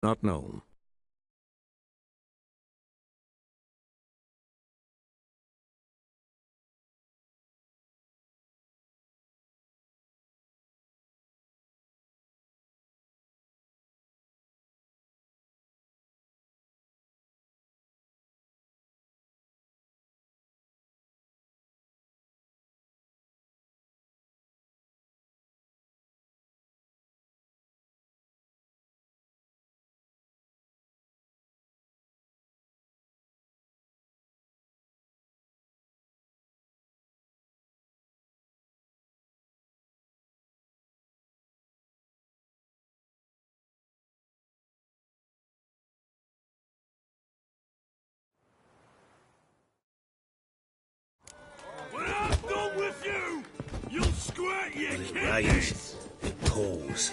Not known. When I'm done with you, you'll squirt your Raise the paws.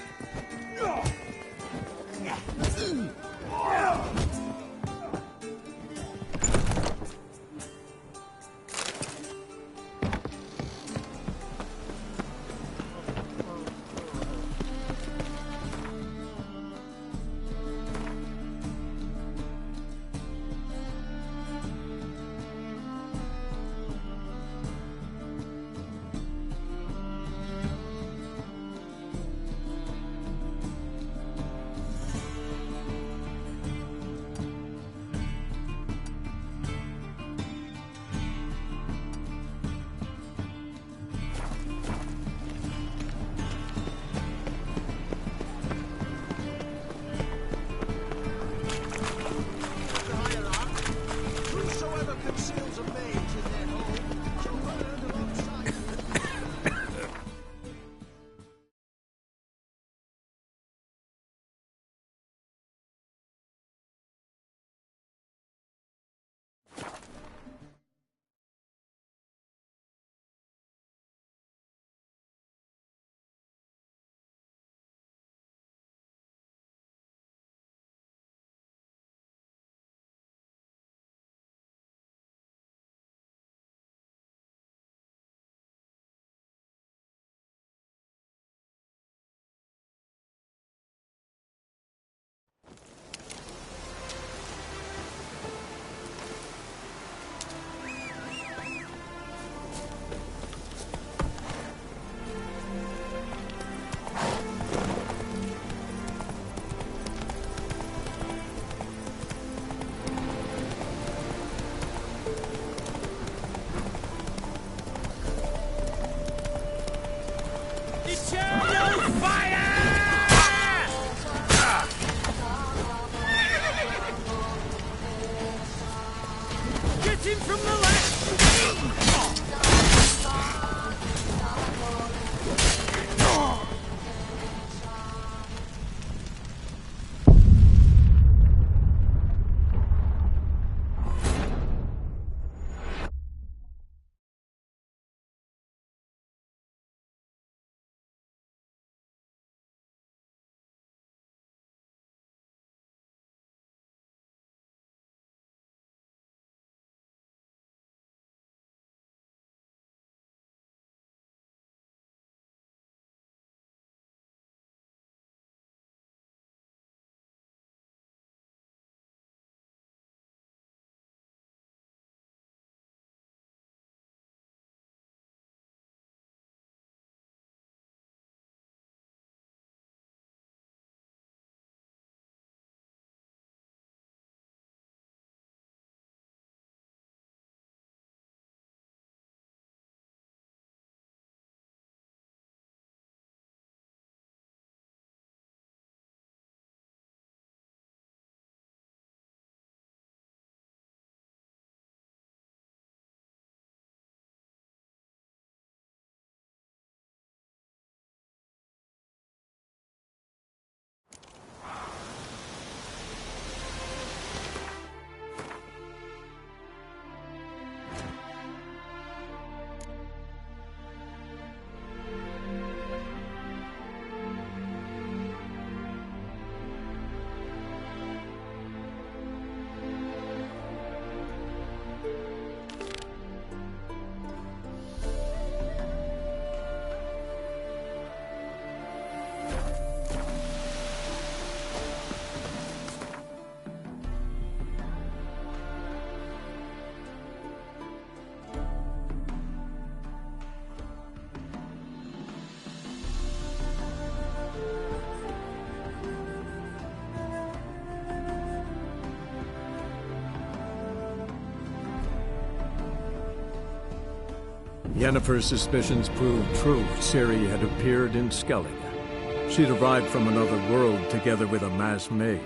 Yennefer's suspicions proved true. Ciri had appeared in Skellige. She'd arrived from another world together with a masked mage.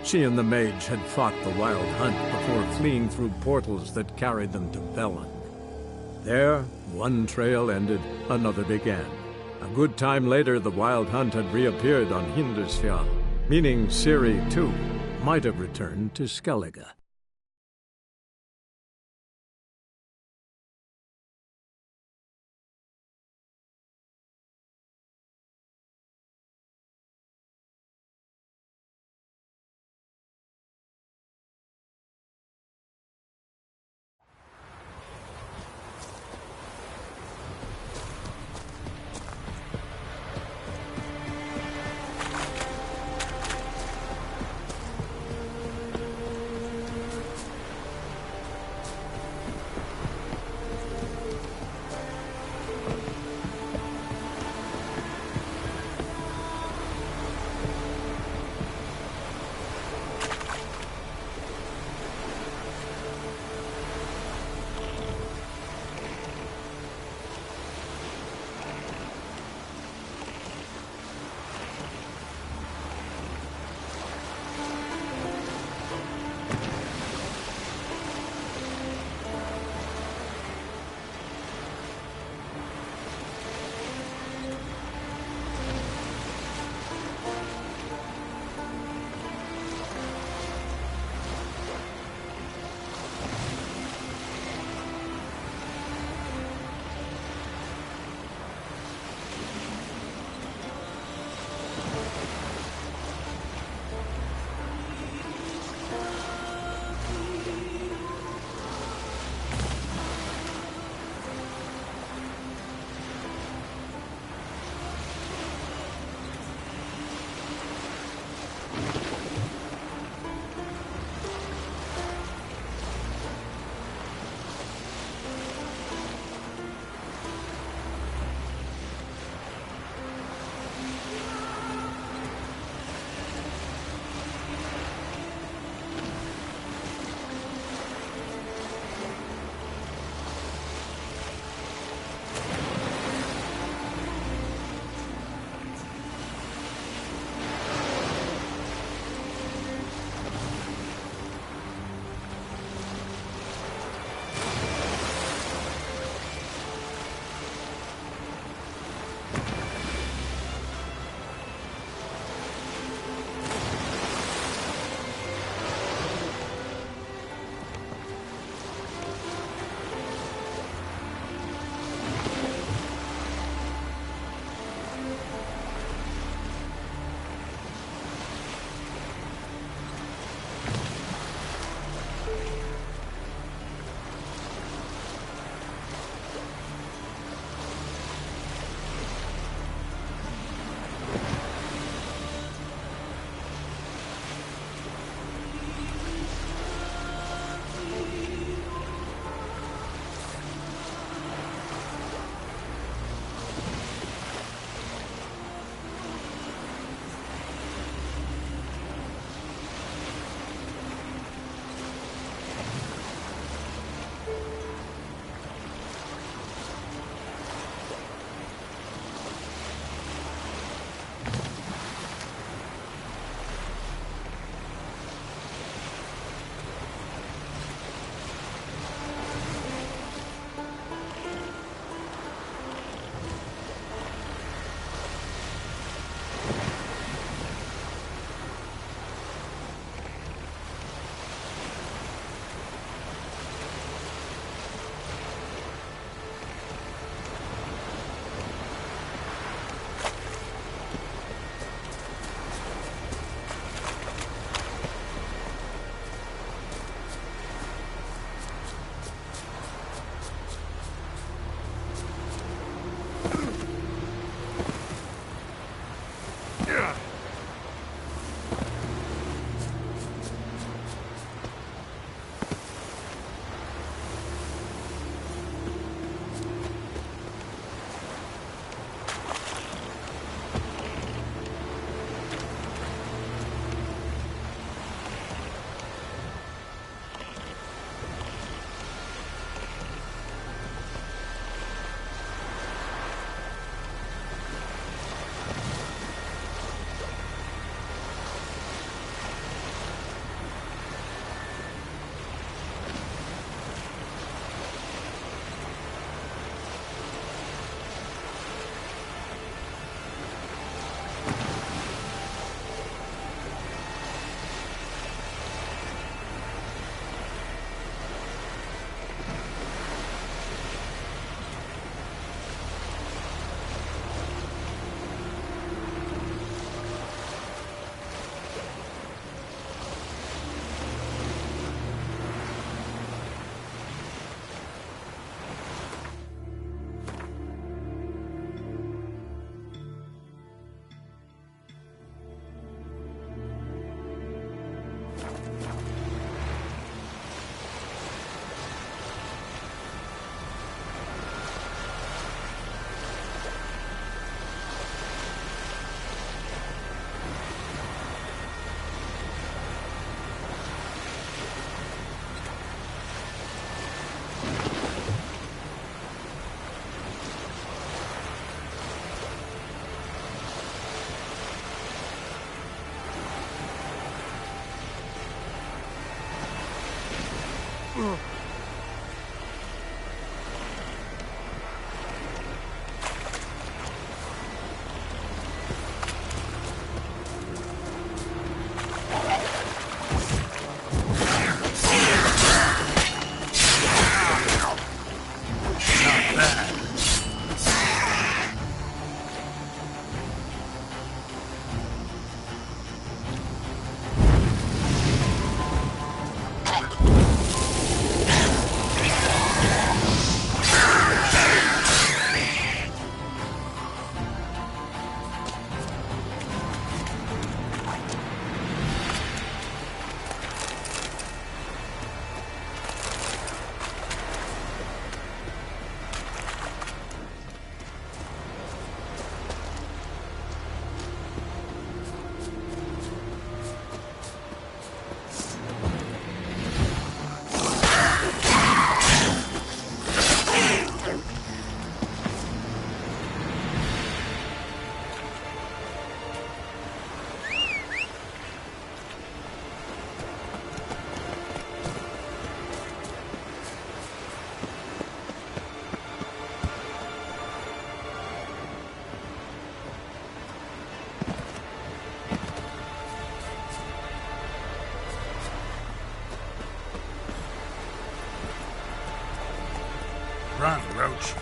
She and the mage had fought the Wild Hunt before fleeing through portals that carried them to Velen. There, one trail ended, another began. A good time later, the Wild Hunt had reappeared on Hindarsfjall, meaning Ciri, too, might have returned to Skellige. Run, Roach.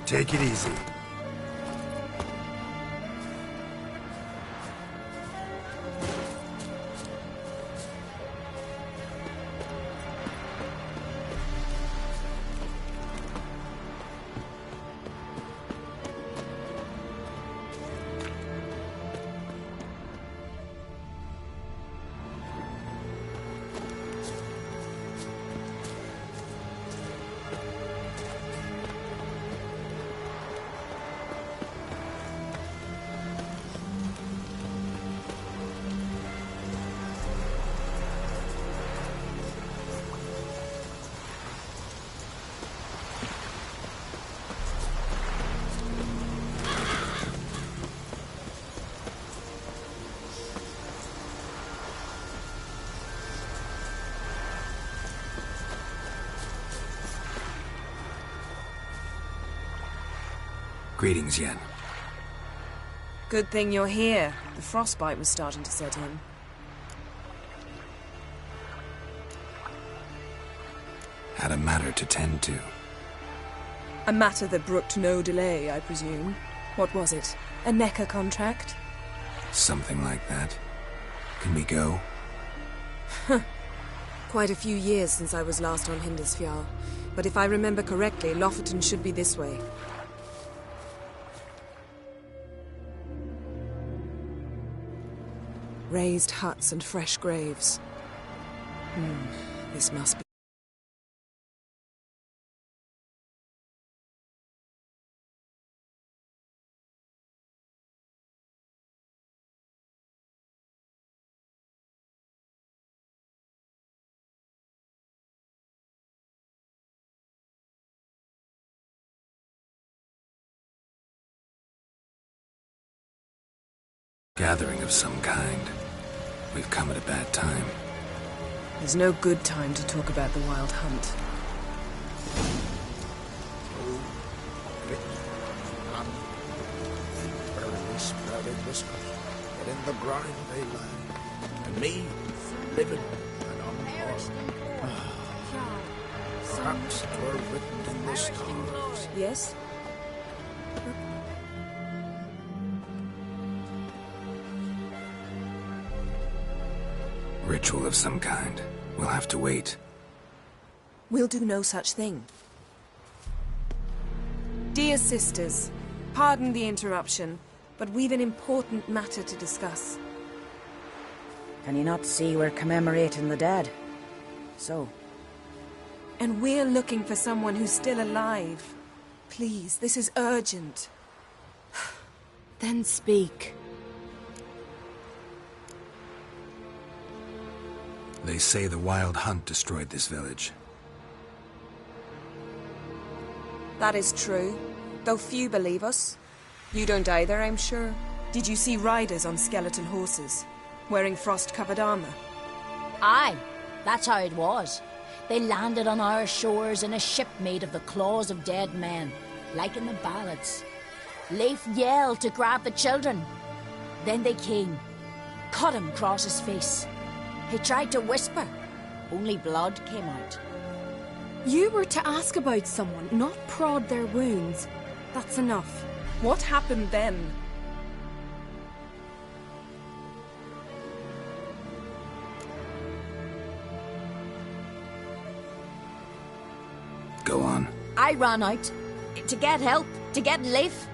Take it easy. Greetings, Yen. Good thing you're here. The frostbite was starting to set in. Had a matter to tend to. A matter that brooked no delay, I presume. What was it? A NECA contract? Something like that. Can we go? Quite a few years since I was last on Hindisfjall. But if I remember correctly, Lofoten should be this way. Raised huts and fresh graves. This must be Gathering of some kind. We've come at a bad time. There's no good time to talk about the Wild Hunt. But in the grind they lie, and me, living and unharmed. Perhaps it were written in the stars. Yes? Ritual of some kind. We'll have to wait. We'll do no such thing. Dear sisters, pardon the interruption, but we've an important matter to discuss. Can you not see we're commemorating the dead? So? And we're looking for someone who's still alive. Please, this is urgent. Then speak. They say the Wild Hunt destroyed this village. That is true, though few believe us. You don't either, I'm sure. Did you see riders on skeleton horses, wearing frost-covered armor? Aye, that's how it was. They landed on our shores in a ship made of the claws of dead men, like in the ballads. Leif yelled to grab the children. Then they came, cut him across his face. He tried to whisper, only blood came out. You were to ask about someone, not prod their wounds. That's enough. What happened then? Go on. I ran out to get help, to get Leif.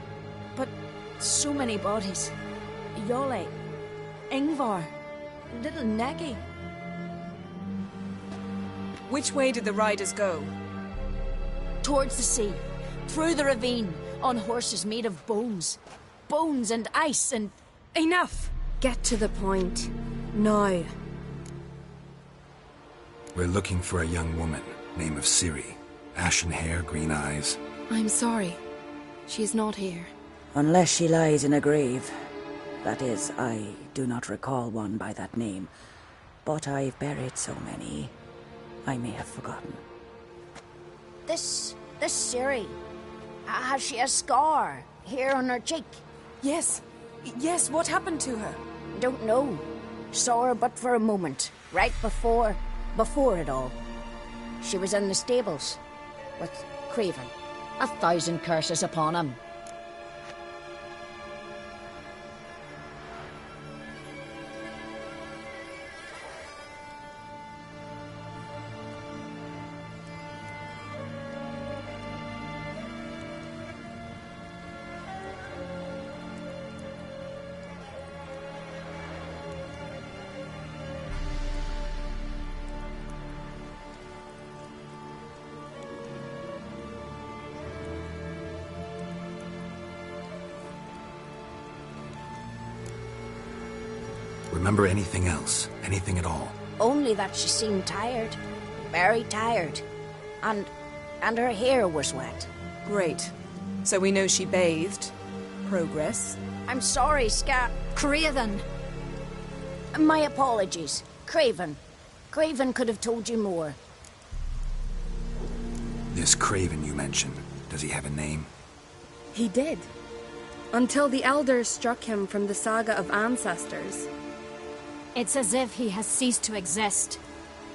But so many bodies. Yole, Ingvar, little Neggy. Which way did the riders go? Towards the sea, through the ravine, on horses made of bones. Bones and ice and... Enough! Get to the point. Now. We're looking for a young woman, name of Ciri. Ashen hair, green eyes. I'm sorry. She is not here. Unless she lies in a grave. That is, I do not recall one by that name. But I've buried so many, I may have forgotten. This Ciri, has she a scar here on her cheek? Yes. Yes, what happened to her? Don't know. Saw her but for a moment, right before it all. She was in the stables with Craven. 1,000 curses upon him. Remember anything else? Anything at all? Only that she seemed tired. Very tired. And her hair was wet. Great. So we know she bathed. Progress. I'm sorry, Craven. My apologies. Craven. Craven could have told you more. This Craven you mentioned, does he have a name? He did. Until the elders struck him from the saga of ancestors. It's as if he has ceased to exist.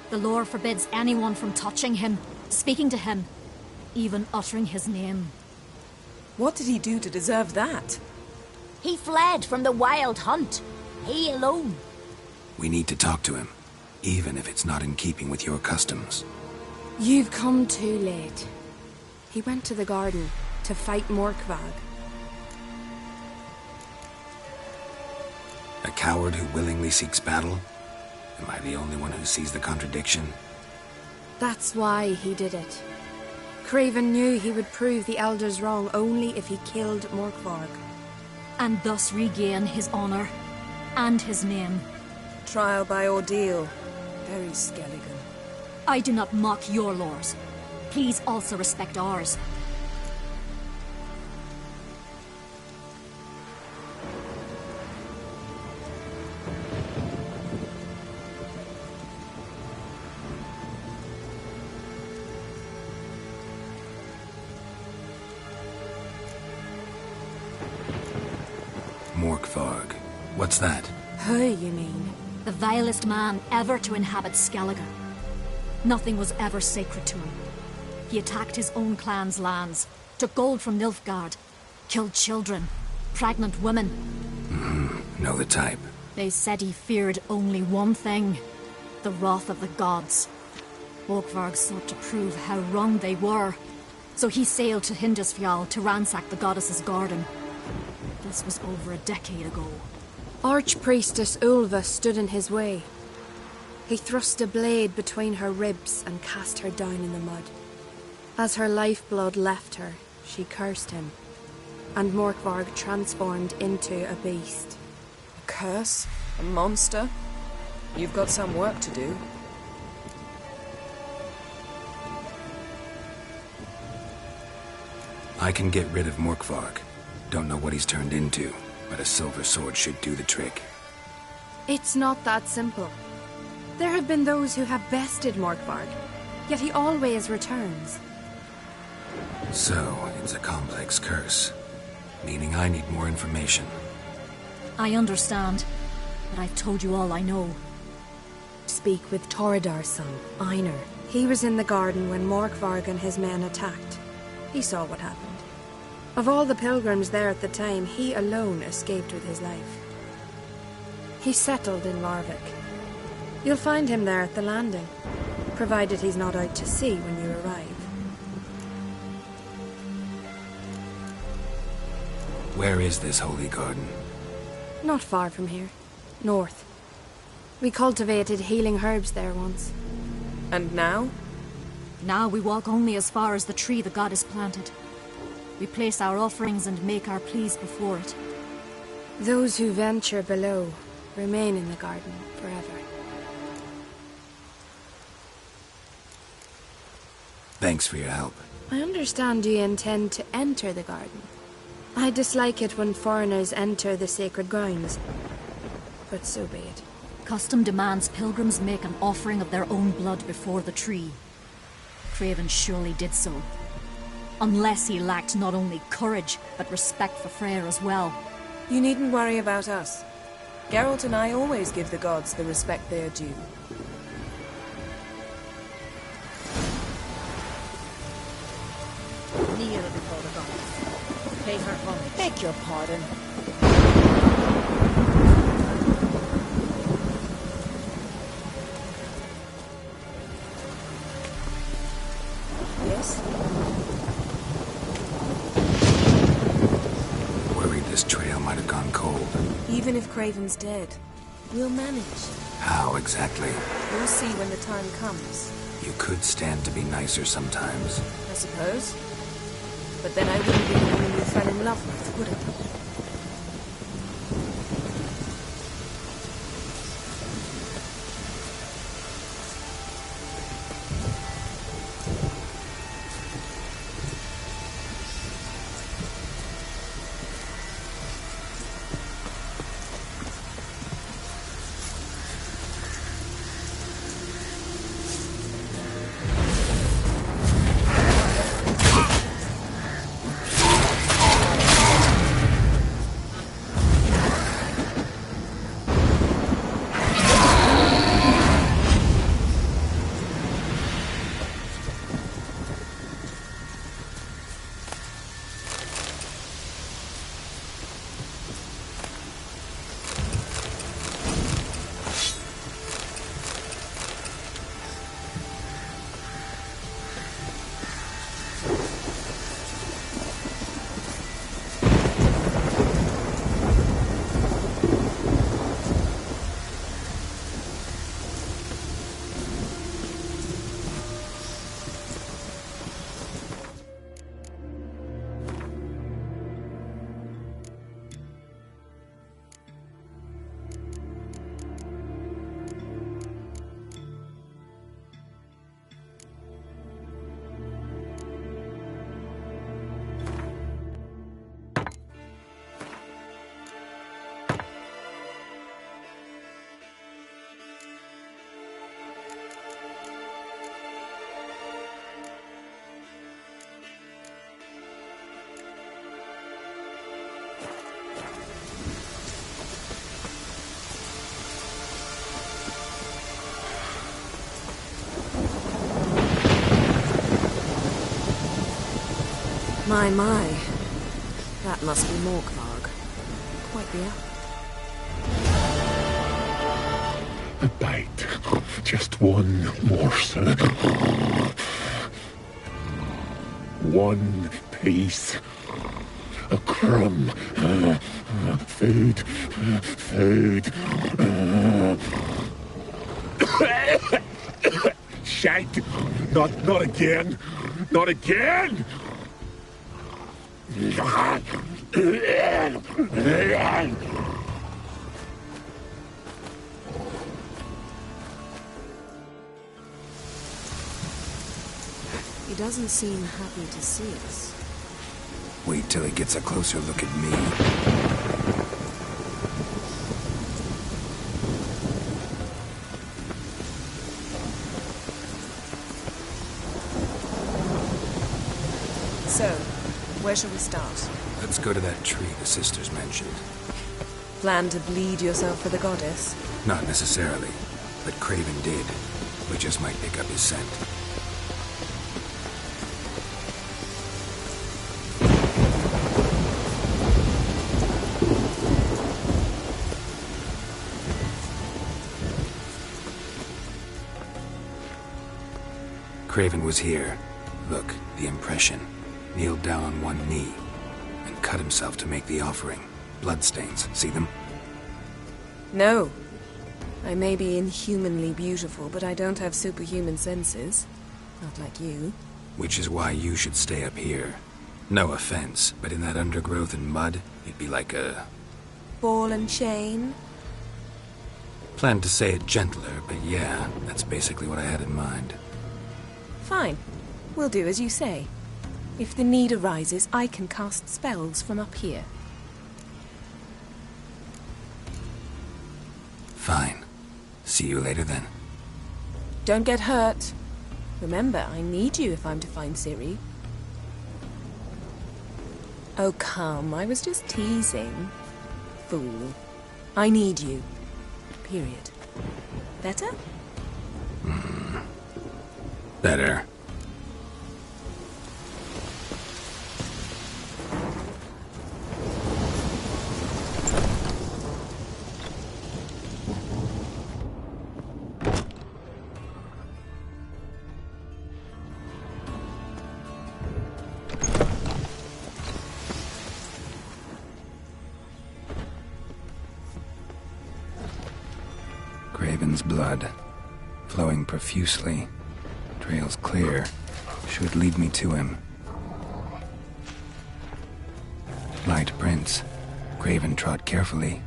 The lore forbids anyone from touching him, speaking to him, even uttering his name. What did he do to deserve that? He fled from the Wild Hunt. He alone. We need to talk to him, even if it's not in keeping with your customs. You've come too late. He went to the garden to fight Morkvag. A coward who willingly seeks battle? Am I the only one who sees the contradiction? That's why he did it. Craven knew he would prove the elders wrong only if he killed Morkvarg. And thus regain his honor and his name. Trial by ordeal. Very Skelligan. I do not mock your laws. Please also respect ours. Morkvarg. What's that? Who, you mean? The vilest man ever to inhabit Skellige. Nothing was ever sacred to him. He attacked his own clan's lands, took gold from Nilfgaard, killed children, pregnant women. Know the type. They said he feared only one thing, the wrath of the gods. Morkvarg sought to prove how wrong they were, so he sailed to Hindisfjall to ransack the goddess's garden. This was over a decade ago. Archpriestess Ulva stood in his way. He thrust a blade between her ribs and cast her down in the mud. As her lifeblood left her, she cursed him, and Morkvarg transformed into a beast. A curse? A monster? You've got some work to do. I can get rid of Morkvarg. Don't know what he's turned into, but a silver sword should do the trick. It's not that simple. There have been those who have bested Morkvarg, yet he always returns. So, it's a complex curse, meaning I need more information. I understand, but I've told you all I know. Speak with Torridar's son, Einar. He was in the garden when Morkvarg and his men attacked. He saw what happened. Of all the pilgrims there at the time, he alone escaped with his life. He settled in Larvik. You'll find him there at the landing, provided he's not out to sea when you arrive. Where is this holy garden? Not far from here. North. We cultivated healing herbs there once. And now? Now we walk only as far as the tree the goddess planted. We place our offerings and make our pleas before it. Those who venture below remain in the garden forever. Thanks for your help. I understand you intend to enter the garden. I dislike it when foreigners enter the sacred grounds, but so be it. Custom demands pilgrims make an offering of their own blood before the tree. Craven surely did so. Unless he lacked not only courage, but respect for Freyr as well. You needn't worry about us. Geralt and I always give the gods the respect they are due. Kneel before the goddess. Pay her homage. Beg your pardon. Yes? Worried this trail might have gone cold. Even if Craven's dead, we'll manage. How exactly? We'll see when the time comes. You could stand to be nicer sometimes. I suppose. But then I wouldn't be the woman you fell in love with, would I? My. That must be Morkvarg. Quite the app. A bite. Just one morsel. One piece. A crumb. Food. Food. Shite! Not again! Not again! He doesn't seem happy to see us. Wait till he gets a closer look at me. So, where shall we start? Let's go to that tree the sisters mentioned. Plan to bleed yourself for the goddess? Not necessarily, but Craven did. We just might pick up his scent. Craven was here. Look, the impression. Kneeled down on one knee and cut himself to make the offering. Bloodstains, see them? No. I may be inhumanly beautiful, but I don't have superhuman senses. Not like you. Which is why you should stay up here. No offense, but in that undergrowth and mud, you'd be like a... Ball and chain? Planned to say it gentler, but yeah, that's basically what I had in mind. Fine. We'll do as you say. If the need arises, I can cast spells from up here. Fine. See you later then. Don't get hurt. Remember, I need you if I'm to find Ciri. Oh, come. I was just teasing. Fool. I need you. Period. Better? Better. Craven's blood, flowing profusely. Trail's clear. Should lead me to him. Light prints. Craven trod carefully.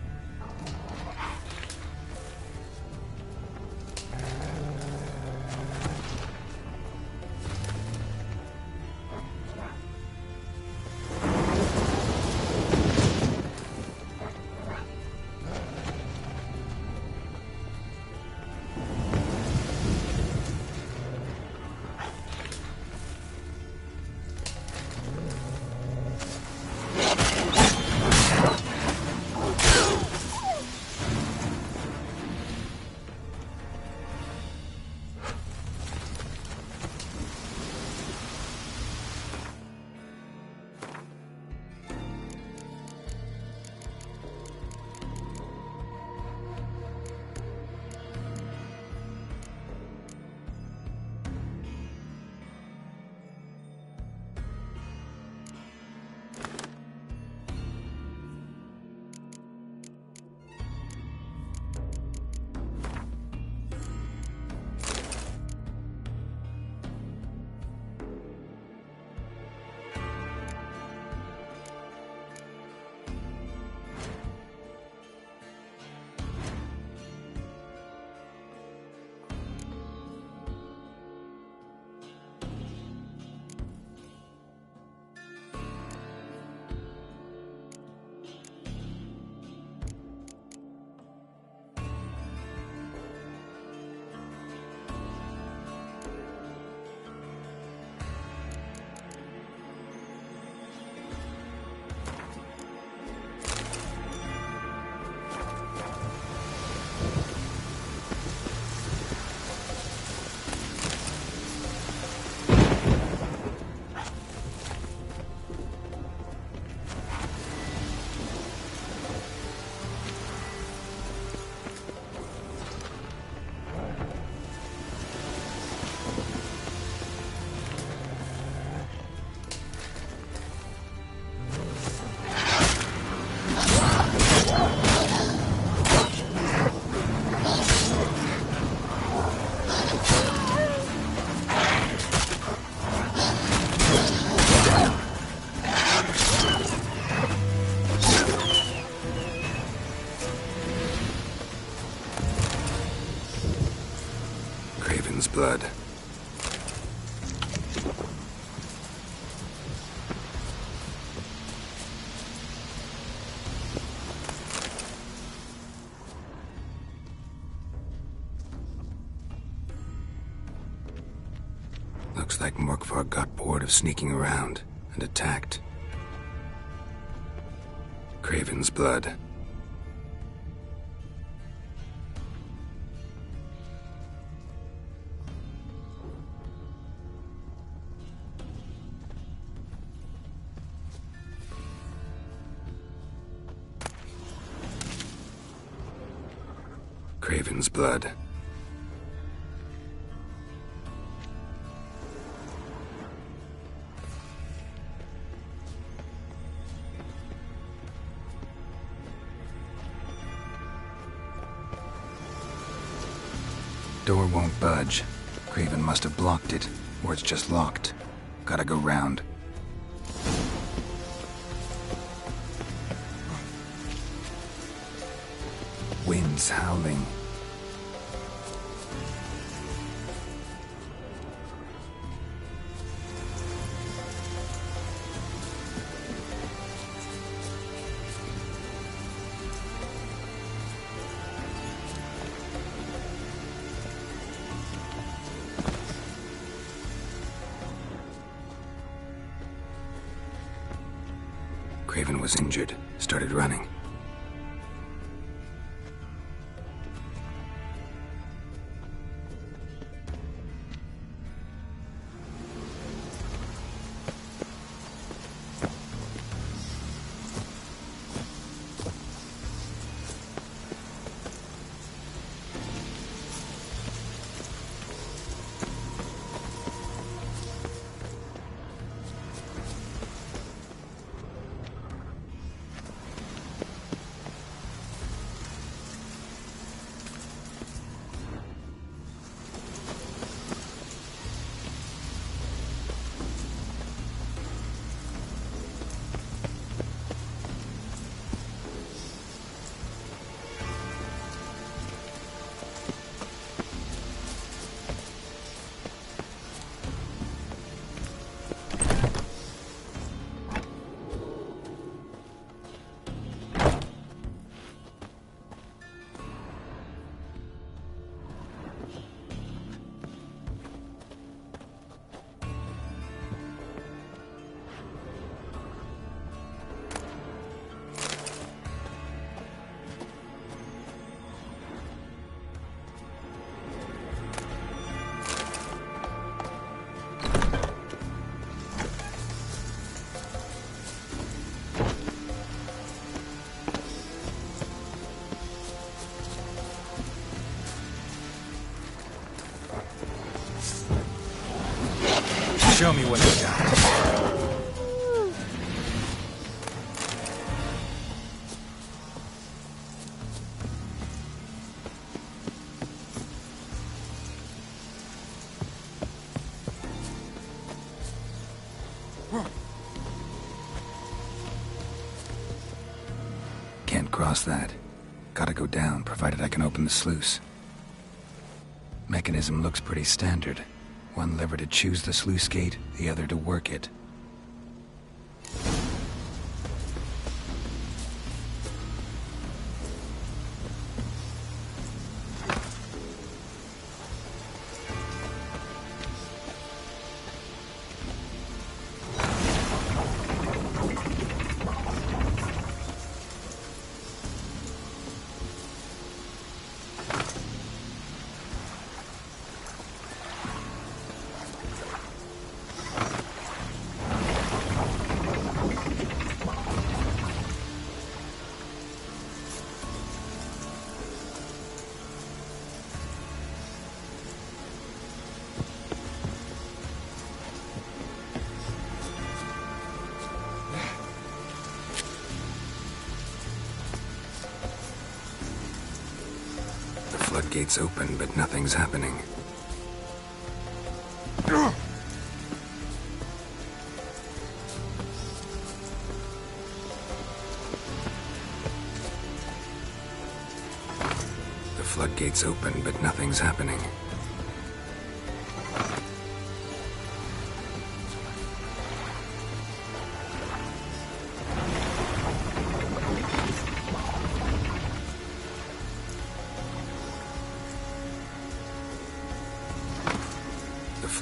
blood. Looks like Morkvarg got bored of sneaking around and attacked. Craven's blood. Craven's blood. Door won't budge. Craven must have blocked it, or it's just locked. Gotta go round. Wind's howling. Craven was injured, started running. Show me what you got. Can't cross that. Gotta go down, provided I can open the sluice. Mechanism looks pretty standard. One lever to choose the sluice gate, the other to work it. Floodgates open, but nothing's happening. The floodgates open, but nothing's happening.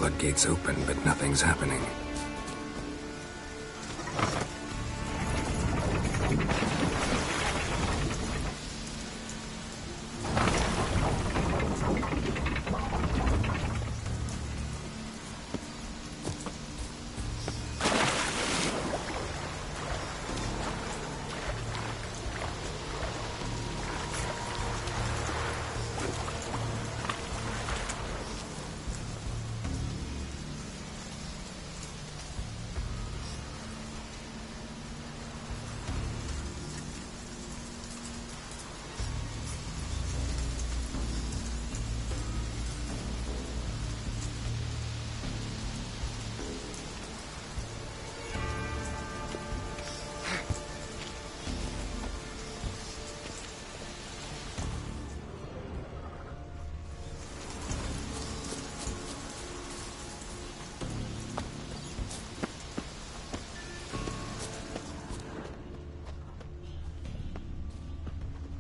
floodgates open, but nothing's happening.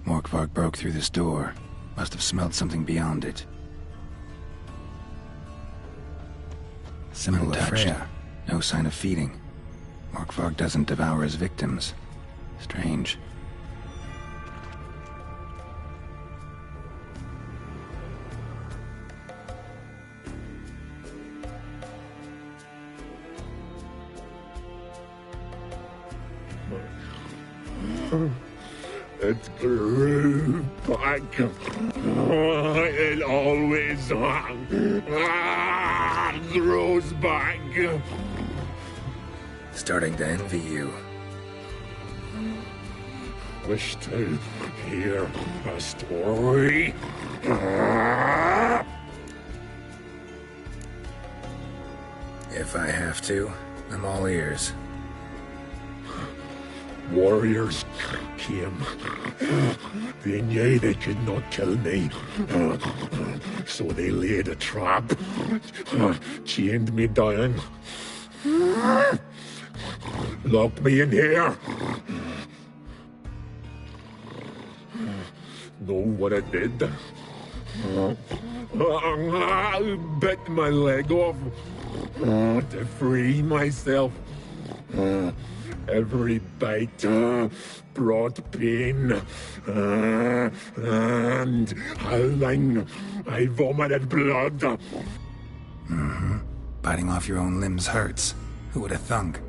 Morkvarg broke through this door. Must have smelled something beyond it. Symbol of Freya. No sign of feeding. Morkvarg doesn't devour his victims. Strange. It grew back. It always grows back. Starting to envy you. Wish to hear a story. If I have to, I'm all ears. Warriors came. They knew they could not kill me. So they laid a trap. Chained me down. Locked me in here. Know what I did? I bit my leg off to free myself. Every bite brought pain, and howling, I vomited blood. Mm-hmm. Biting off your own limbs hurts. Who would have thunk?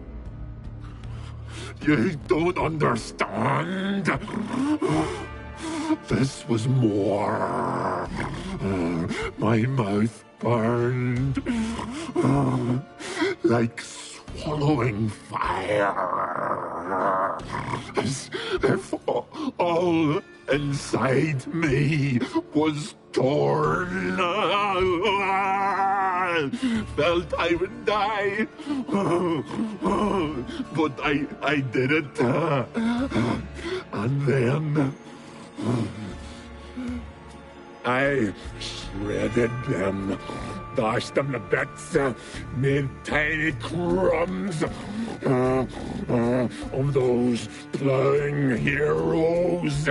You don't understand. This was more. My mouth burned like swallowing fire, as if all inside me was torn. Felt I would die, but I did it, and then I shredded them, dashed them to bits, made tiny crumbs of those plowing heroes.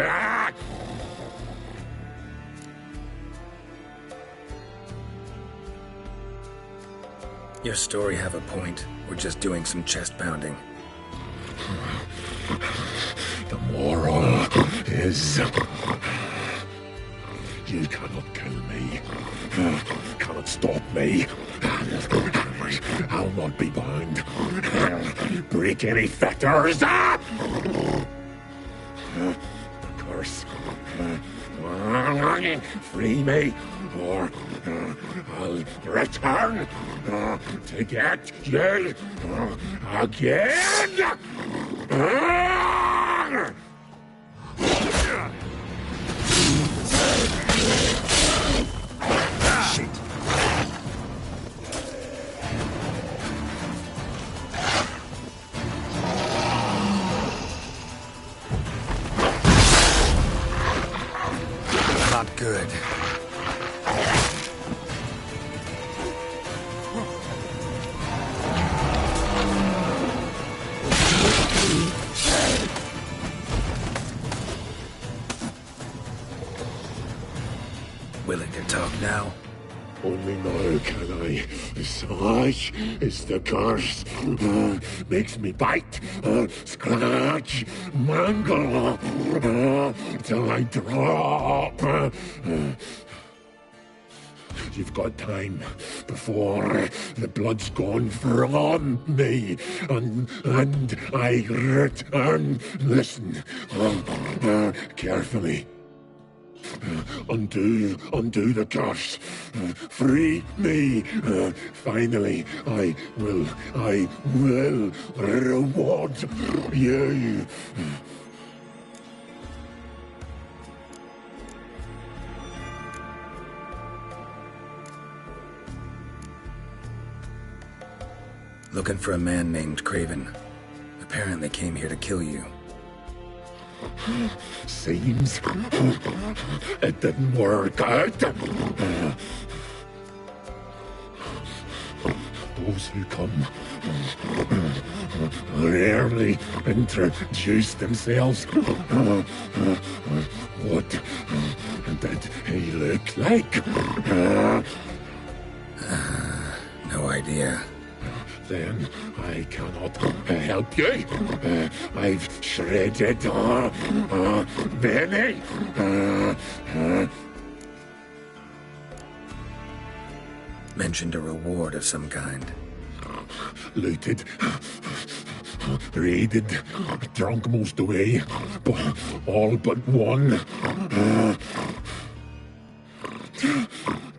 Your story have a point. We're just doing some chest pounding. The moral is, you cannot kill me, cannot stop me. I'll not be bound. Break any fetters. The curse. Free me, or I'll return to get you again. Shit. Not good. Willing to talk now? Only now can I. Slash is the curse. Makes me bite, scratch, mangle, till I drop. You've got time before the blood's gone from me, and I return. Listen, carefully. Undo the curse. Free me. Finally, I will reward you. Looking for a man named Craven. Apparently came here to kill you. Seems it didn't work out. Those who come rarely introduce themselves. What did he look like? No idea. Then I cannot help you. I've shredded many. Mentioned a reward of some kind. Looted, raided, drunk most away, all but one.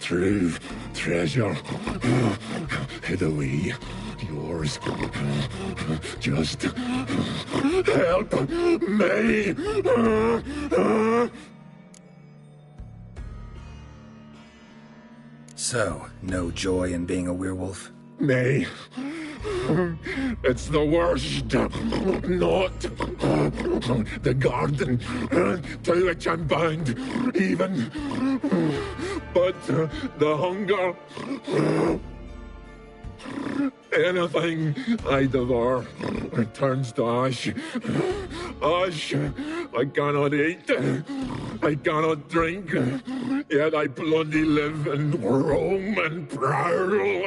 True treasure hid away. Yours. Just help me. So, no joy in being a werewolf? Nay. It's the worst. Not the garden to which I'm bound, even. But the hunger. Anything I devour turns to ash. Ash I cannot eat. I cannot drink. Yet I bloody live and roam and prowl.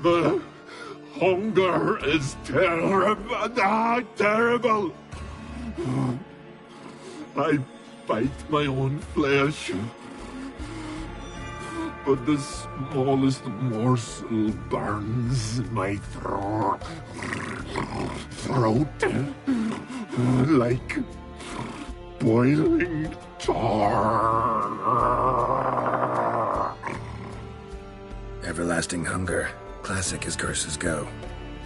The hunger is terrible. Terrible. I bite my own flesh. But the smallest morsel burns my throat like boiling tar. Everlasting hunger. Classic as curses go.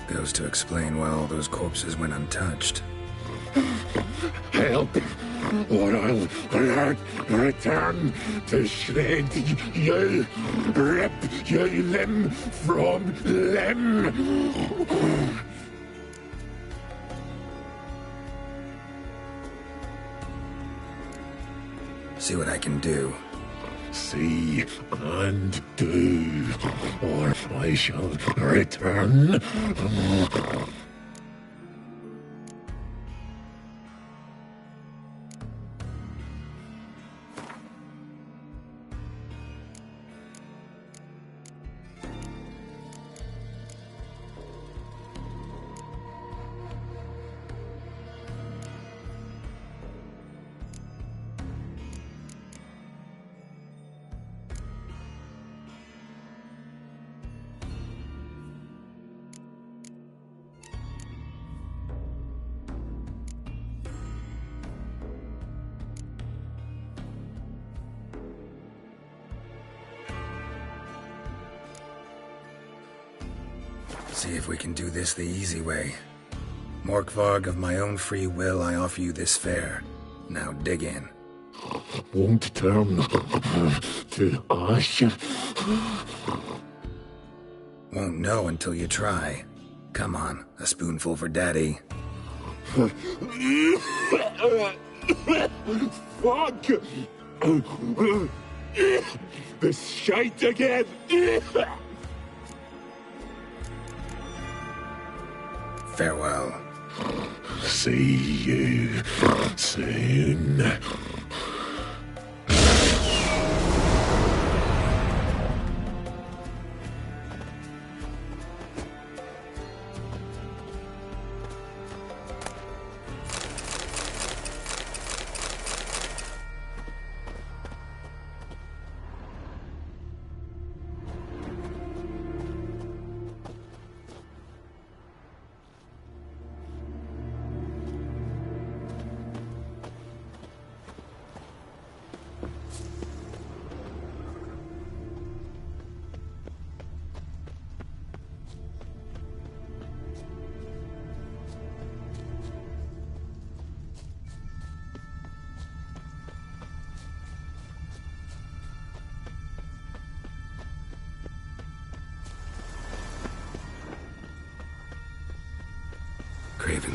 Goes to explain why all those corpses went untouched. Help, or I'll return to shred you, rip you limb from limb. See what I can do. See and do, or I shall return. See if we can do this the easy way. Morkvarg, of my own free will, I offer you this fare. Now dig in. Won't turn to ash. Won't know until you try. Come on, a spoonful for Daddy. Fuck! This shite again! Farewell. See you soon.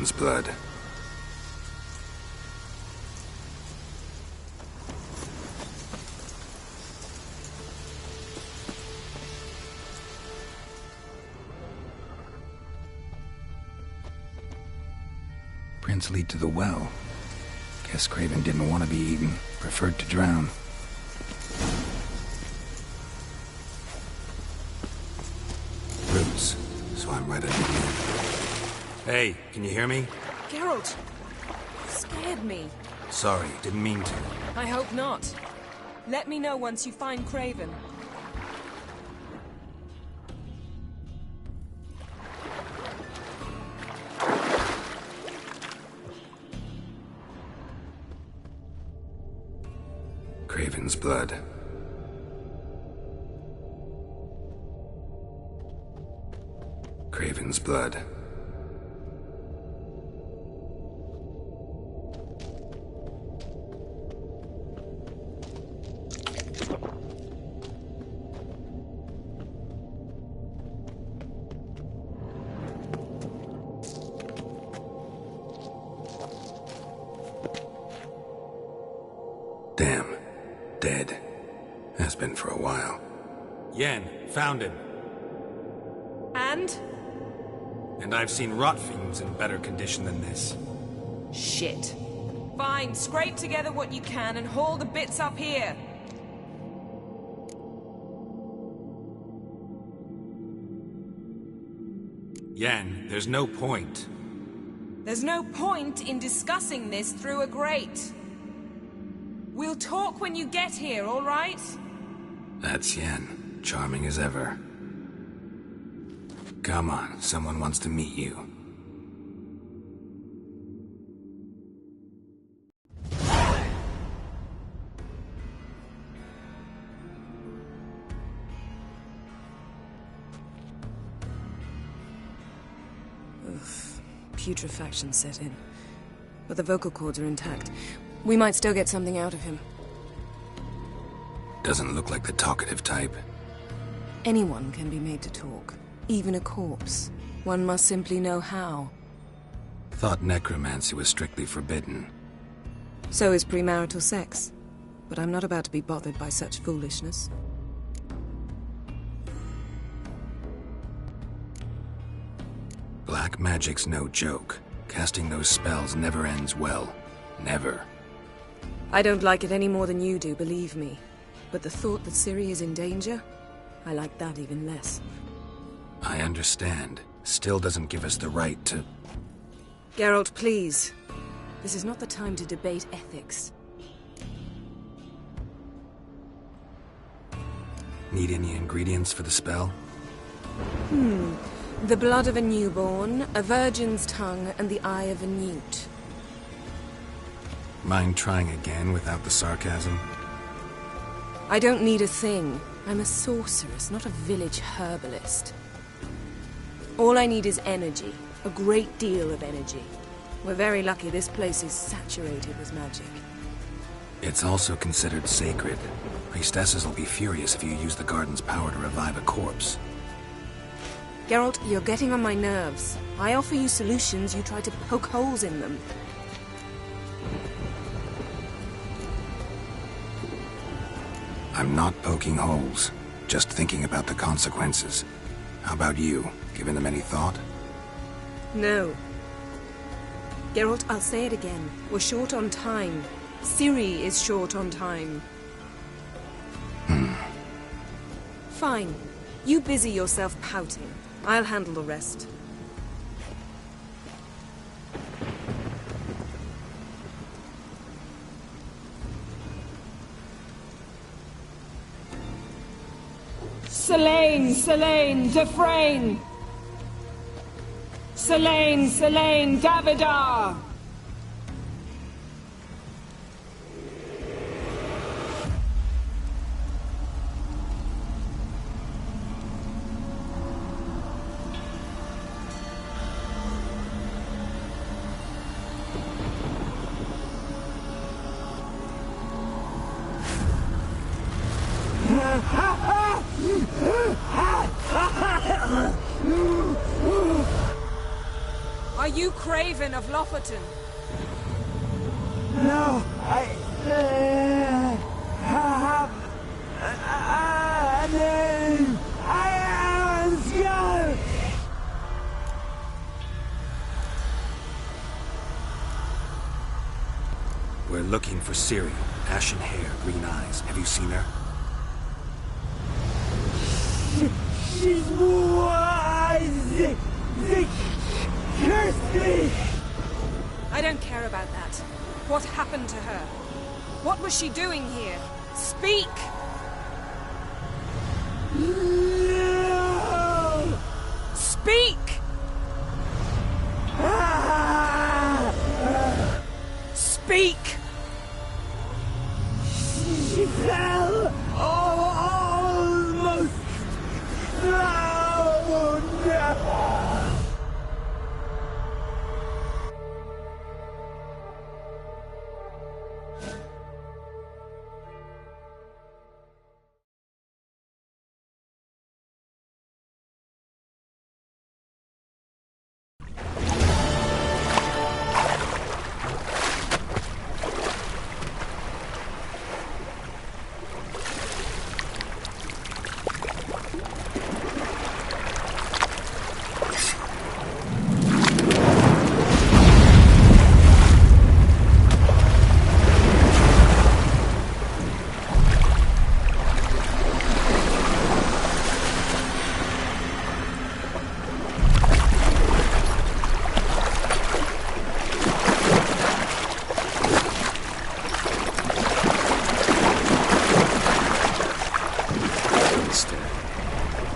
Craven's blood. Prints lead to the well. Guess Craven didn't want to be eaten, preferred to drown. Roots, so I'm right underneath. Hey, can you hear me? Geralt! You scared me. Sorry, didn't mean to. I hope not. Let me know once you find Craven. Craven's blood. Craven's blood. Damn. Dead. Has been for a while. Yen, found him. And? And I've seen rot fumes in better condition than this. Shit. Fine, scrape together what you can and haul the bits up here. Yen, there's no point. There's no point in discussing this through a grate. We'll talk when you get here, all right? That's Yen. Charming as ever. Come on, someone wants to meet you. Oof. Putrefaction set in. But the vocal cords are intact. We might still get something out of him. Doesn't look like the talkative type. Anyone can be made to talk. Even a corpse. One must simply know how. Thought necromancy was strictly forbidden. So is premarital sex. But I'm not about to be bothered by such foolishness. Black magic's no joke. Casting those spells never ends well. Never. I don't like it any more than you do, believe me. But the thought that Ciri is in danger? I like that even less. I understand. Still doesn't give us the right to... Geralt, please. This is not the time to debate ethics. Need any ingredients for the spell? The blood of a newborn, a virgin's tongue, and the eye of a newt. Mind trying again without the sarcasm? I don't need a thing. I'm a sorceress, not a village herbalist. All I need is energy. A great deal of energy. We're very lucky this place is saturated with magic. It's also considered sacred. Priestesses will be furious if you use the garden's power to revive a corpse. Geralt, you're getting on my nerves. I offer you solutions, you try to poke holes in them. I'm not poking holes, just thinking about the consequences. How about you? Given them any thought? No. Geralt, I'll say it again. We're short on time. Ciri is short on time. Fine. You busy yourself pouting. I'll handle the rest. Selene, Selene, Dufresne! Selene, Selene, Davidar! Are you Craven of Lofoten? No, I have a name. I am Skull. We're looking for Ciri. Ashen hair, green eyes. Have you seen her? She's wise. Curse me! I don't care about that. What happened to her? What was she doing here? Speak! No! Speak! Speak! She fell almost drowned.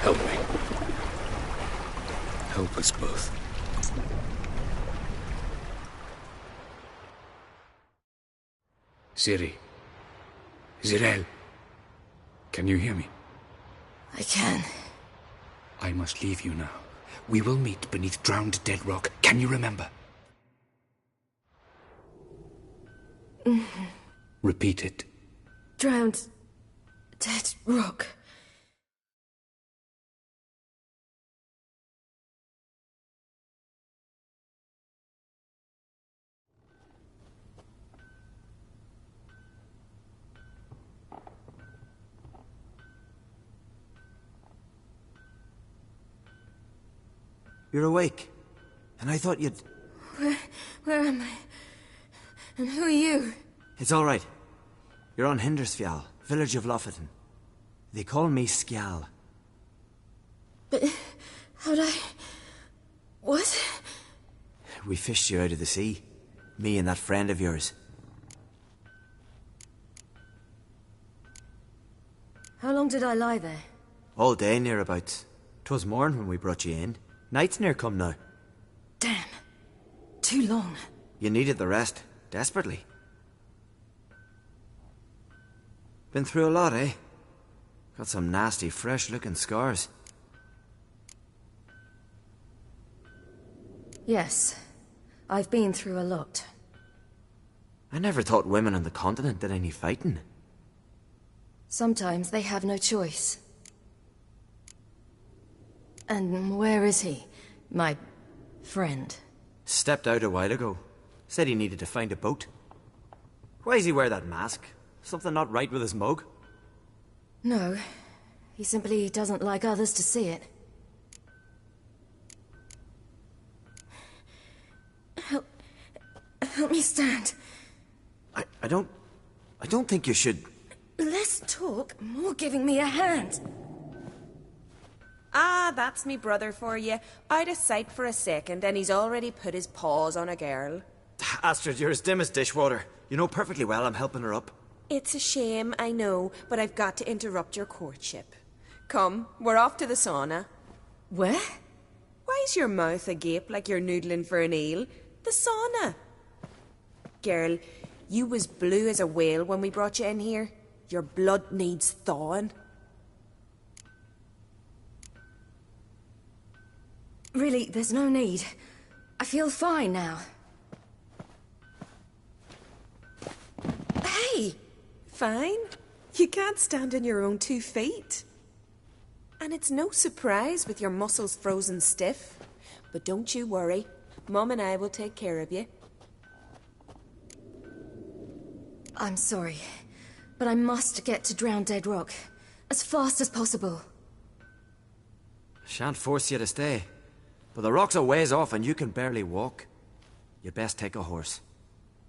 Help me. Help us both. Ciri. Zirel. Can you hear me? I can. I must leave you now. We will meet beneath drowned dead rock. Can you remember? Repeat it. Drowned dead rock. You're awake. And I thought you'd... Where am I? And who are you? It's all right. You're on Hindersfjall, village of Lofoten. They call me Skjal. But how'd I... What? We fished you out of the sea. Me and that friend of yours. How long did I lie there? All day nearabouts. 'Twas morn when we brought you in. Night's near come now. Damn. Too long. You needed the rest, desperately. Been through a lot, eh? Got some nasty, fresh-looking scars. Yes. I've been through a lot. I never thought women on the continent did any fighting. Sometimes they have no choice. And where is he? My friend. Stepped out a while ago. Said he needed to find a boat. Why does he wear that mask? Something not right with his mug? No. He simply doesn't like others to see it. Help me stand. I don't think you should... Less talk, more giving me a hand. Ah, that's me brother for you. Out of sight for a second, and he's already put his paws on a girl. Astrid, you're as dim as dishwater. You know perfectly well I'm helping her up. It's a shame, I know, but I've got to interrupt your courtship. Come, we're off to the sauna. Where? Why's your mouth agape like you're noodling for an eel? The sauna. Girl, you was blue as a whale when we brought you in here. Your blood needs thawing. Really, there's no need. I feel fine now. Hey! Fine. You can't stand on your own 2 feet. And it's no surprise with your muscles frozen stiff. But don't you worry. Mum and I will take care of you. I'm sorry, but I must get to Drowned Dead Rock as fast as possible. Shan't force you to stay, but the rock's a ways off and you can barely walk. You'd best take a horse.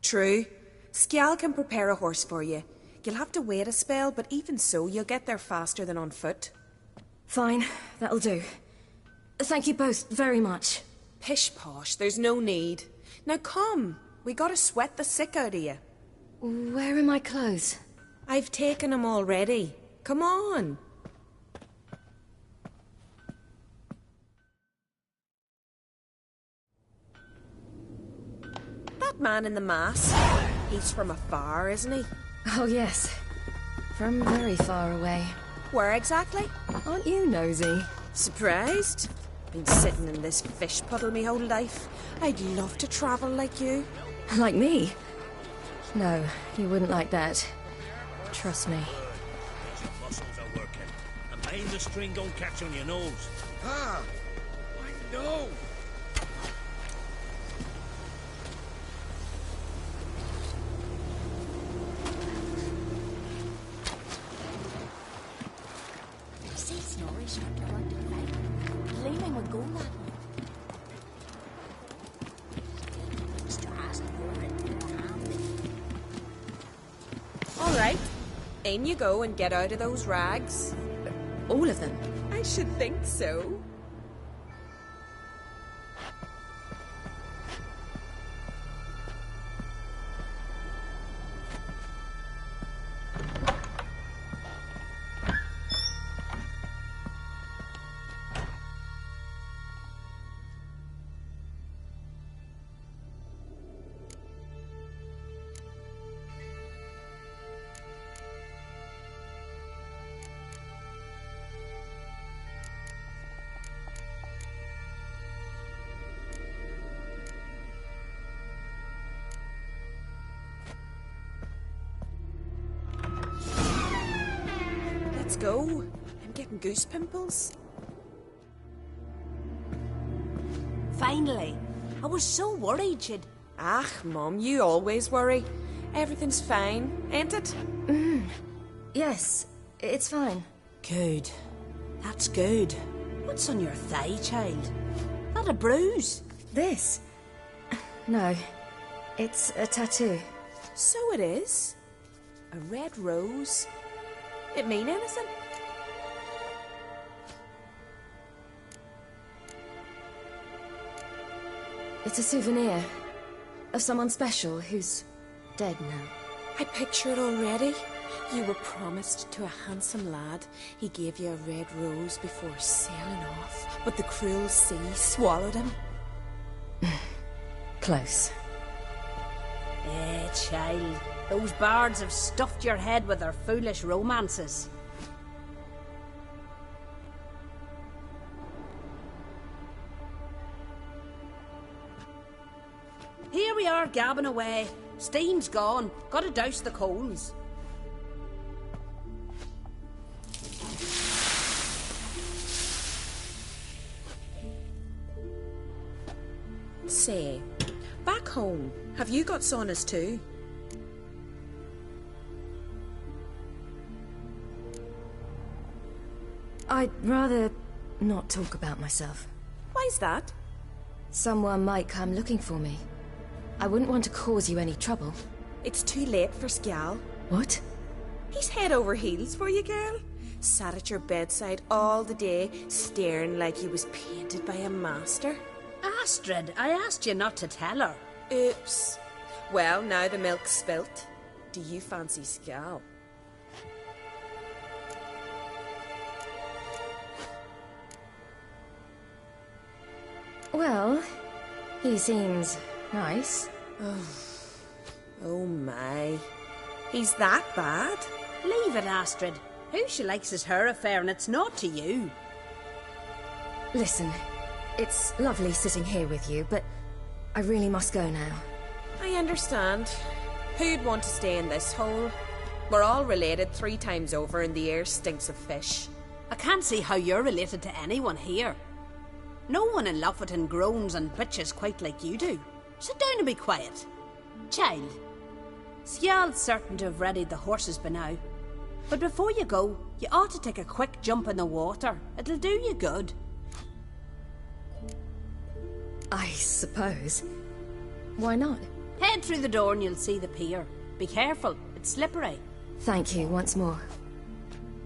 True. Skjal can prepare a horse for you. You'll have to wait a spell, but even so, you'll get there faster than on foot. Fine, that'll do. Thank you both very much. Pish-posh, there's no need. Now come, we gotta sweat the sick out of you. Where are my clothes? I've taken them already. Come on. That man in the mask, he's from afar, isn't he? Oh yes, from very far away. Where exactly? Aren't you nosy? Surprised? Been sitting in this fish puddle me whole life. I'd love to travel like you. Like me? No, you wouldn't like that. Trust me. Your muscles are working. And mind the string don't catch on your nose. Ah, I know. See, Snorri struck the right to fight. Leaving would go that way. All right. In you go and get out of those rags. All of them? I should think so. Let's go. I'm getting goose pimples. Finally. I was so worried she'd... Ah, Mum, you always worry. Everything's fine, ain't it? Yes, it's fine. Good. That's good. What's on your thigh, child? That a bruise? This? No, it's a tattoo. So it is. A red rose. It mean anything? It's a souvenir of someone special who's dead now. I picture it already. You were promised to a handsome lad. He gave you a red rose before sailing off, but the cruel sea swallowed him. Close. Eh, child. Those bards have stuffed your head with their foolish romances. Here we are, gabbing away. Steam's gone. Gotta douse the coals. Say, back home, have you got saunas too? I'd rather not talk about myself. Why's that? Someone might come looking for me. I wouldn't want to cause you any trouble. It's too late for Skjal. What? He's head over heels for you, girl. Sat at your bedside all the day, staring like he was painted by a master. Astrid, I asked you not to tell her. Oops. Well, now the milk's spilt. Do you fancy Skjal? Well, he seems nice. Oh my. He's that bad? Leave it, Astrid. Who she likes is her affair and it's not to you. Listen, it's lovely sitting here with you, but I really must go now. I understand. Who'd want to stay in this hole? We're all related 3 times over and the air stinks of fish. I can't see how you're related to anyone here. No one in Lofferton groans and bitches quite like you do. Sit down and be quiet. Child, Scial's certain to have readied the horses by now. But before you go, you ought to take a quick jump in the water. It'll do you good. I suppose. Why not? Head through the door and you'll see the pier. Be careful, it's slippery. Thank you once more.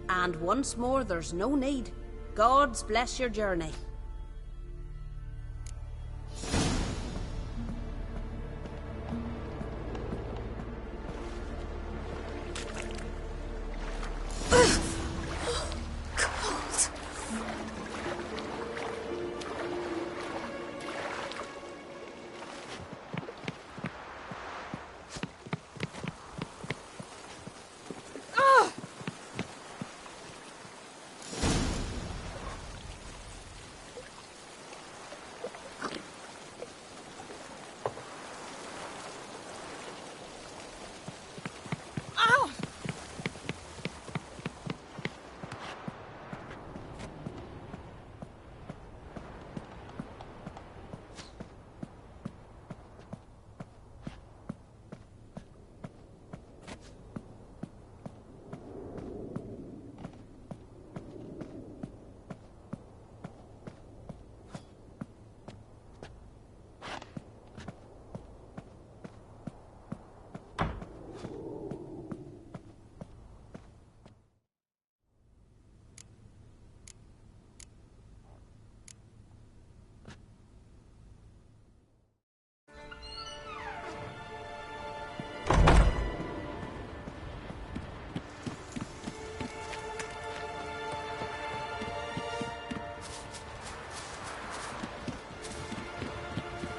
And once more, there's no need. God's bless your journey.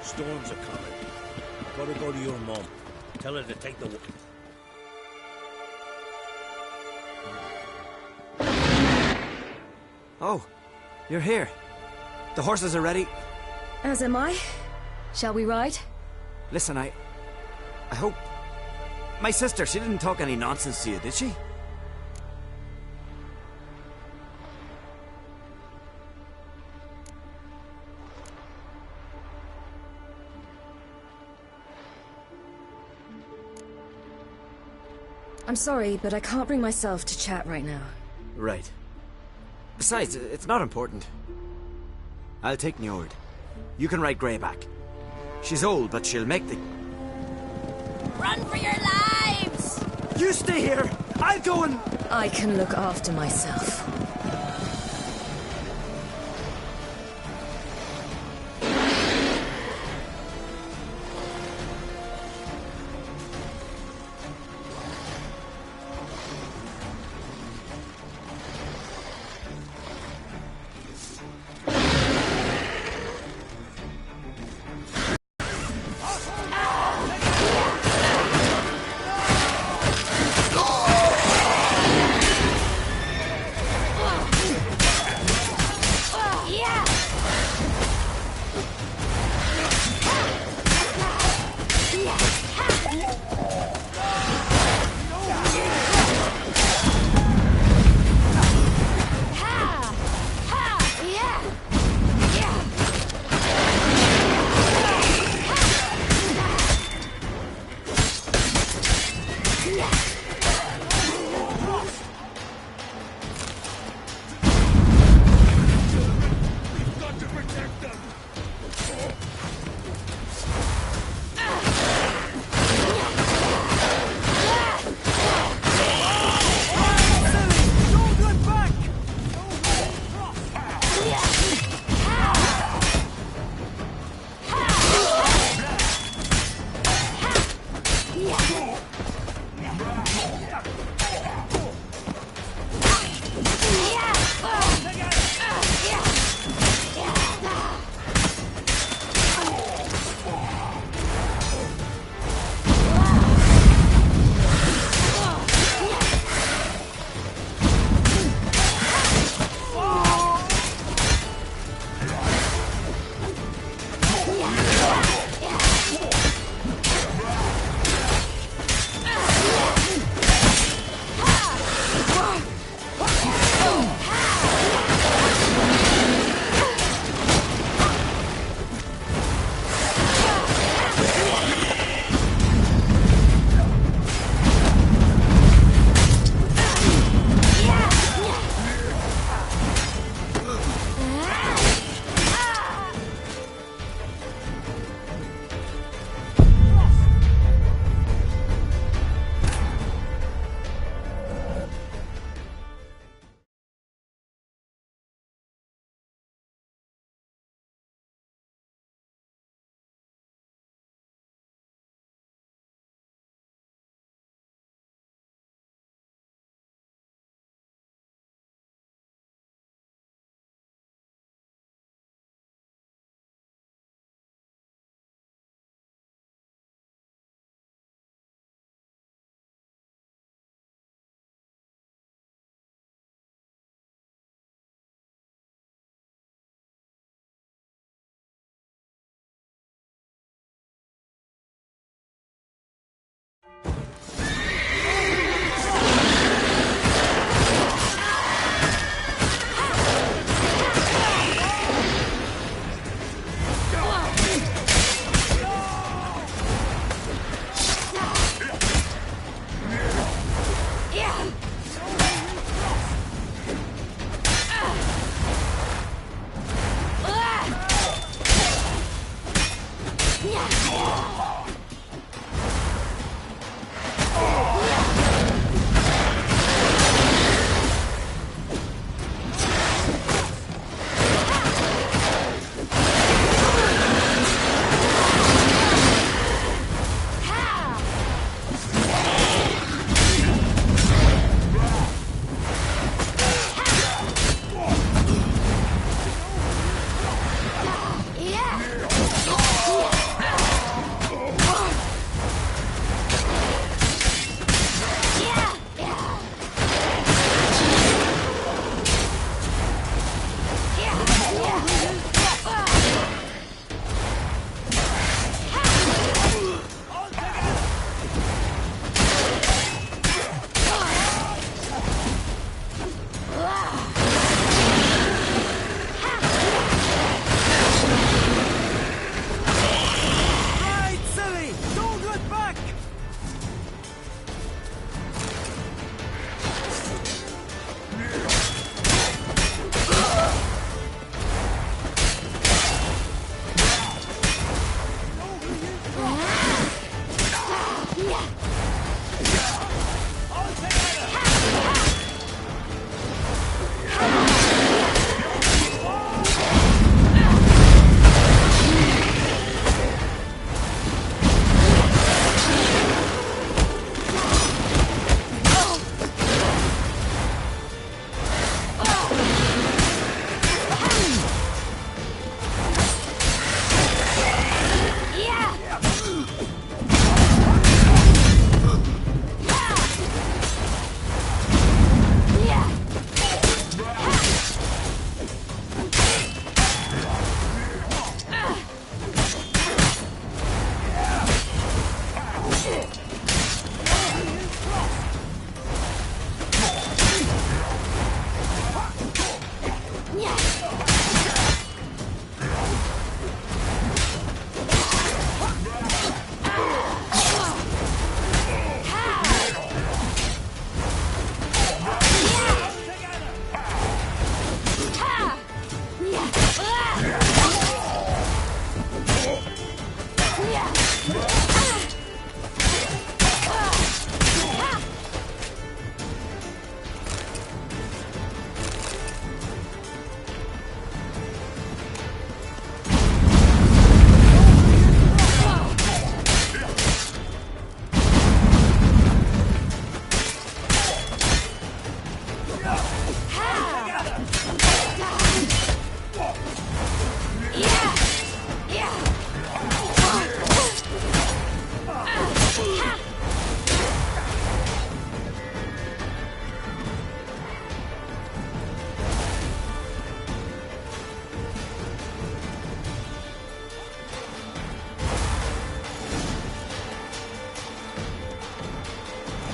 Storms are coming. Gotta go to your mom. Tell her to take the... Oh, you're here. The horses are ready. As am I. Shall we ride? Listen, I hope... My sister, she didn't talk any nonsense to you, did she? I'm sorry, but I can't bring myself to chat right now. Right. Besides, it's not important. I'll take Njord. You can ride Greyback. She's old, but she'll make the... Run for your lives! You stay here! I'll go and... I can look after myself.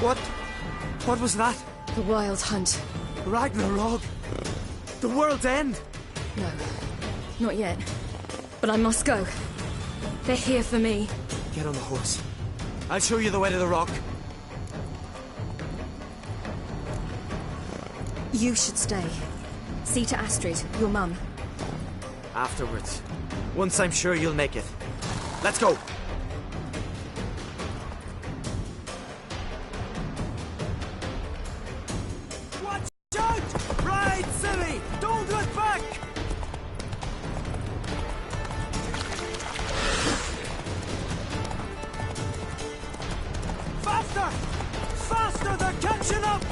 What was that? The Wild Hunt. Ragnarok? The world's end? No, not yet. But I must go. They're here for me. Get on the horse. I'll show you the way to the rock. You should stay. See to Astrid, your mum. Afterwards. Once I'm sure you'll make it. Let's go! Watch out! Ride, silly! Don't look back! Faster! Faster! They're catching up!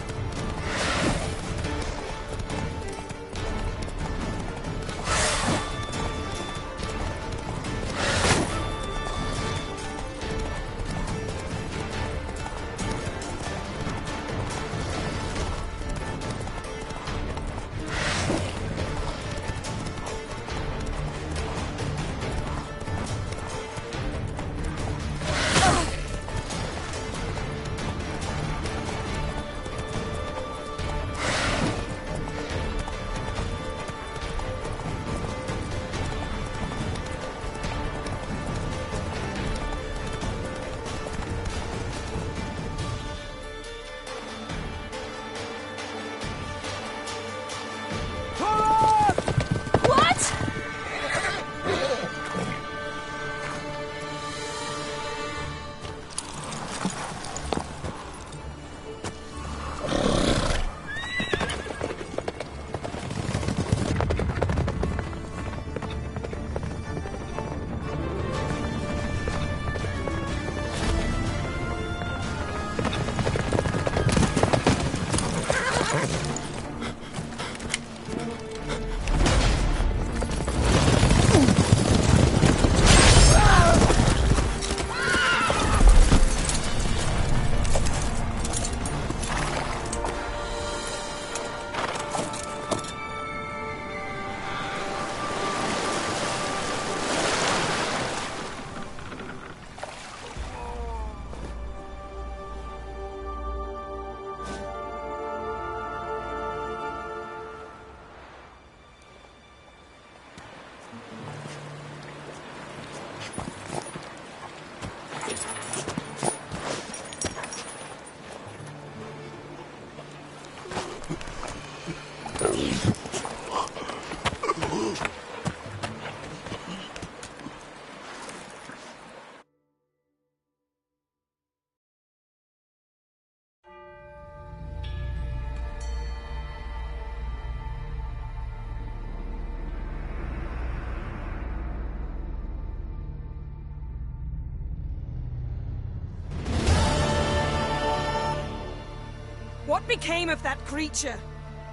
What became of that creature?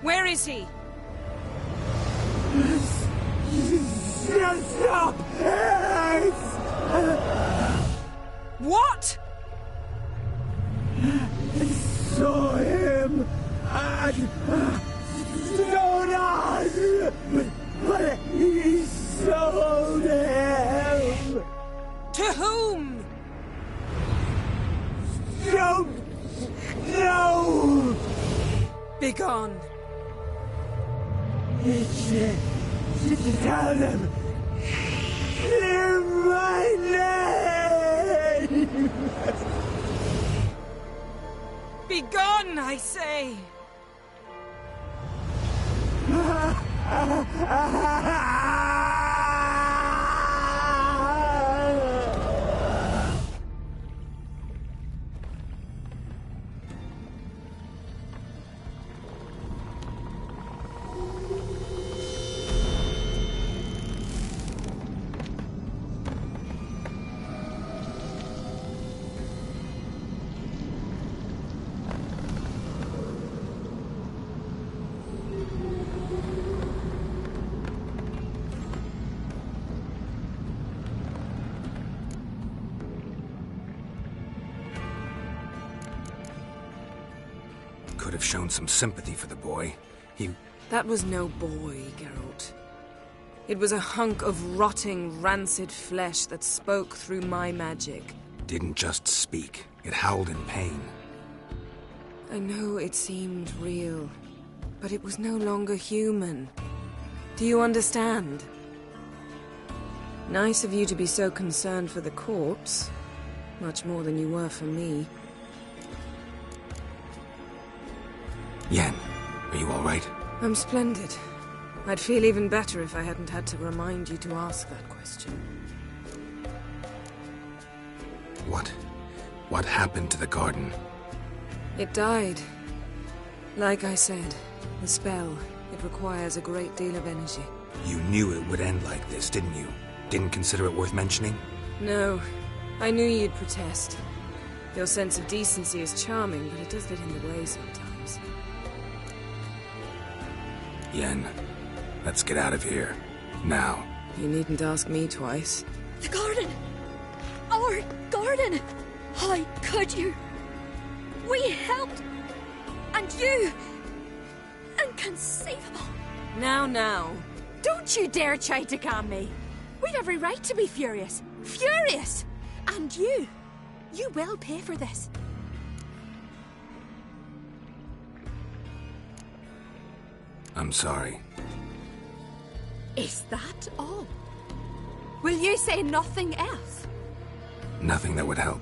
Where is he? Stop! What? I saw him at Stonas, but he sold him. To whom? Don't know. Begone. Tell them. Clear my name. Begone, I say. Could have shown some sympathy for the boy. That was no boy, Geralt. It was a hunk of rotting, rancid flesh that spoke through my magic. Didn't just speak. It howled in pain. I know it seemed real, but it was no longer human. Do you understand? Nice of you to be so concerned for the corpse. Much more than you were for me. Yen, are you all right? I'm splendid. I'd feel even better if I hadn't had to remind you to ask that question. What happened to the garden? It died. Like I said, the spell, it requires a great deal of energy. You knew it would end like this, didn't you? Didn't consider it worth mentioning? No. I knew you'd protest. Your sense of decency is charming, but it does get in the way sometimes. Yen, let's get out of here. Now. You needn't ask me twice. The garden! Our garden! How could you? We helped! And you! Inconceivable! Now. Don't you dare try to calm me. We'd every right to be furious. Furious! And you will pay for this. I'm sorry. Is that all? Will you say nothing else? Nothing that would help.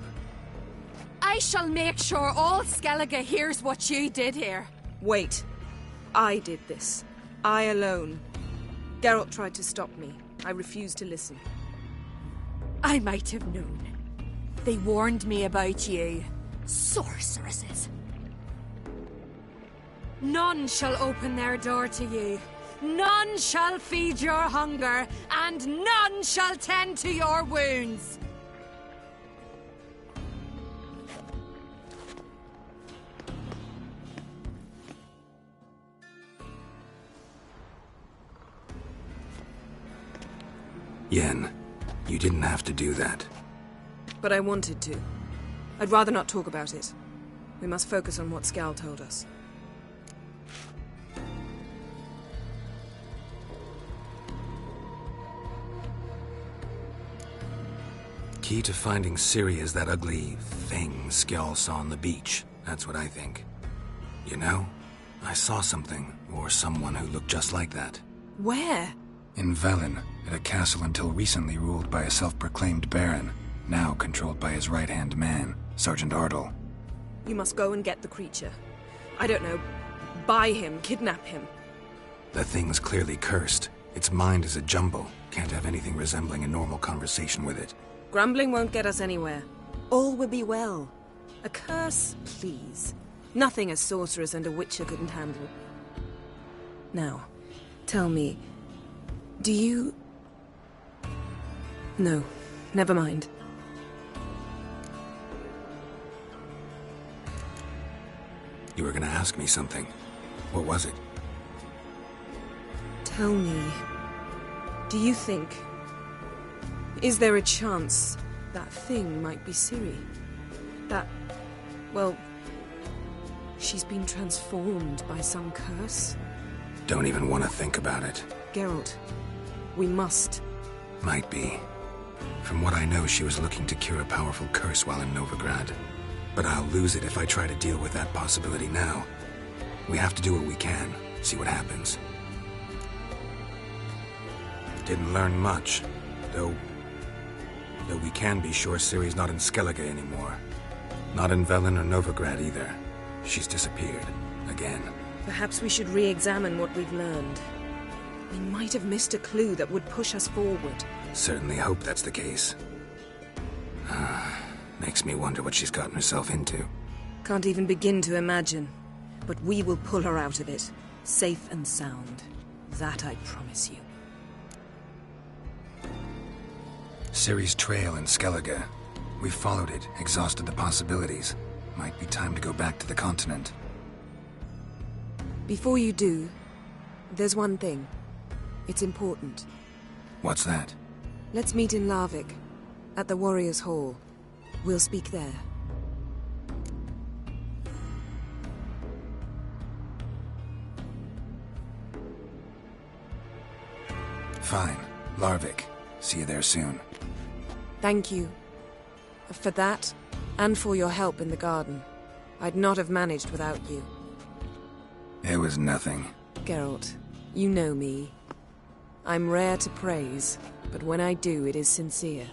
I shall make sure all Skellige hears what you did here. Wait. I did this. I alone. Geralt tried to stop me. I refused to listen. I might have known. They warned me about you. Sorceresses. None shall open their door to you. None shall feed your hunger, and none shall tend to your wounds. Yen, you didn't have to do that. But I wanted to. I'd rather not talk about it. We must focus on what Skal told us. Key to finding Ciri is that ugly thing Skjall saw on the beach. That's what I think. You know, I saw something, or someone who looked just like that. Where? In Velen, at a castle until recently ruled by a self-proclaimed baron, now controlled by his right-hand man, Sergeant Ardle. You must go and get the creature. I don't know, buy him, kidnap him. The thing's clearly cursed. Its mind is a jumble. Can't have anything resembling a normal conversation with it. Grumbling won't get us anywhere. All will be well. A curse, please. Nothing a sorceress and a witcher couldn't handle. Now, tell me, do you... No, never mind. You were gonna ask me something. What was it? Tell me, do you think... Is there a chance that thing might be Ciri? That... well... she's been transformed by some curse? Don't even want to think about it. Geralt, we must. Might be. From what I know, she was looking to cure a powerful curse while in Novigrad. But I'll lose it if I try to deal with that possibility now. We have to do what we can, see what happens. Didn't learn much, though we can be sure Ciri's not in Skellige anymore. Not in Velen or Novigrad either. She's disappeared. Again. Perhaps we should re-examine what we've learned. We might have missed a clue that would push us forward. Certainly hope that's the case. Makes me wonder what she's gotten herself into. Can't even begin to imagine. But we will pull her out of it. Safe and sound. That I promise you. Ciri's trail in Skellige. We've followed it, exhausted the possibilities. Might be time to go back to the continent. Before you do, there's one thing. It's important. What's that? Let's meet in Larvik, at the Warriors' Hall. We'll speak there. Fine. Larvik. See you there soon. Thank you. For that, and for your help in the garden. I'd not have managed without you. It was nothing. Geralt, you know me. I'm rare to praise, but when I do, it is sincere.